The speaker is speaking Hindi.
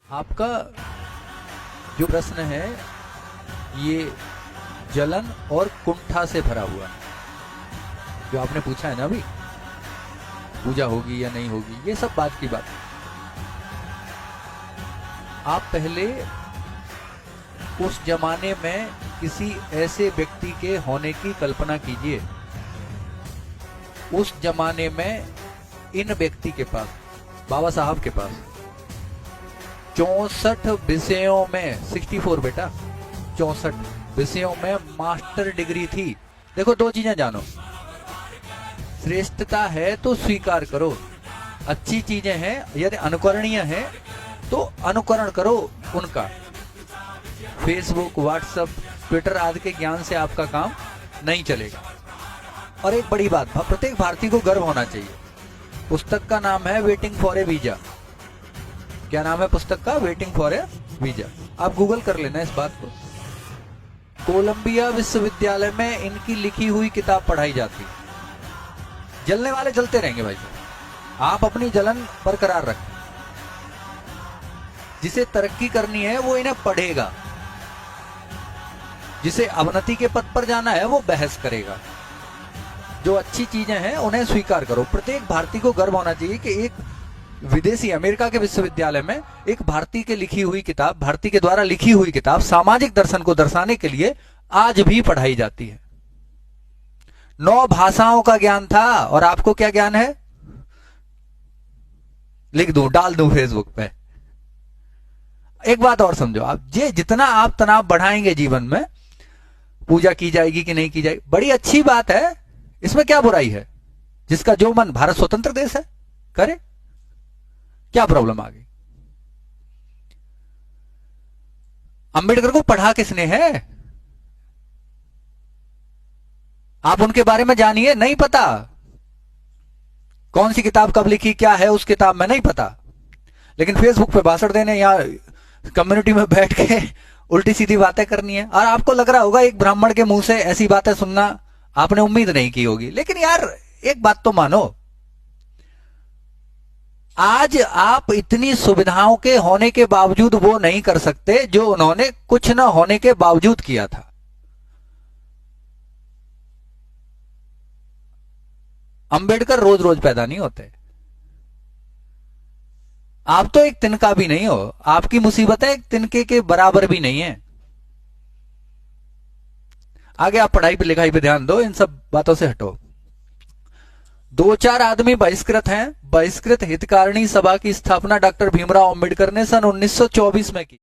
आपका जो प्रश्न है ये जलन और कुंठा से भरा हुआ है। जो आपने पूछा है ना अभी, पूजा होगी या नहीं होगी, ये सब बात की बात। आप पहले उस जमाने में किसी ऐसे व्यक्ति के होने की कल्पना कीजिए। उस जमाने में इन व्यक्ति के पास, बाबा साहब के पास 64 विषयों में 64 बेटा 64 विषयों में मास्टर डिग्री थी। देखो, दो चीजें जानो, श्रेष्ठता है तो स्वीकार करो, अच्छी चीजें हैं यदि अनुकरणीय है तो अनुकरण करो उनका। फेसबुक, व्हाट्सएप, ट्विटर आदि के ज्ञान से आपका काम नहीं चलेगा। और एक बड़ी बात, प्रत्येक भारतीय को गर्व होना चाहिए। पुस्तक का नाम है वेटिंग फॉर ए वीजा। क्या नाम है पुस्तक का? Waiting for A visa. आप गूगल कर लेना इस बात को। कोलंबिया विश्वविद्यालय में इनकी लिखी हुई किताब पढ़ाई जाती है। जलने वाले जलते रहेंगे भाई साहब, आप अपनी जलन बरकरार रखें। जिसे तरक्की करनी है वो इन्हें पढ़ेगा, जिसे अवनति के पथ पर जाना है वो बहस करेगा। जो अच्छी चीजें हैं उन्हें स्वीकार करो। प्रत्येक भारतीय को गर्व होना चाहिए कि एक विदेशी अमेरिका के विश्वविद्यालय में एक भारतीय के लिखी हुई किताब, भारतीय के द्वारा लिखी हुई किताब सामाजिक दर्शन को दर्शाने के लिए आज भी पढ़ाई जाती है। 9 भाषाओं का ज्ञान था और आपको क्या ज्ञान है? लिख दूं, डाल दूं फेसबुक पे। एक बात और समझो, आप जितना आप तनाव बढ़ाएंगे जीवन में, पूजा की जाएगी कि नहीं की जाएगी, बड़ी अच्छी बात है, इसमें क्या बुराई है? जिसका जो मन, भारत स्वतंत्र देश है, करे, क्या प्रॉब्लम आ गई? अंबेडकर को पढ़ा किसने है? आप उनके बारे में जानिए, नहीं पता कौन सी किताब कब लिखी, क्या है उस किताब में, नहीं पता। लेकिन फेसबुक पे भाषण देने या कम्युनिटी में बैठ के उल्टी सीधी बातें करनी है। और आपको लग रहा होगा एक ब्राह्मण के मुंह से ऐसी बातें सुनना आपने उम्मीद नहीं की होगी। लेकिन यार एक बात तो मानो, आज आप इतनी सुविधाओं के होने के बावजूद वो नहीं कर सकते जो उन्होंने कुछ न होने के बावजूद किया था। अंबेडकर रोज रोज पैदा नहीं होते। आप तो एक तिनका भी नहीं हो, आपकी मुसीबतें एक तिनके के बराबर भी नहीं है। आगे आप पढ़ाई पे लिखाई पे ध्यान दो, इन सब बातों से हटो। 2-4 आदमी बहिष्कृत हैं। बहिष्कृत हितकारिणी सभा की स्थापना डॉक्टर भीमराव अंबेडकर ने सन 1924 में की।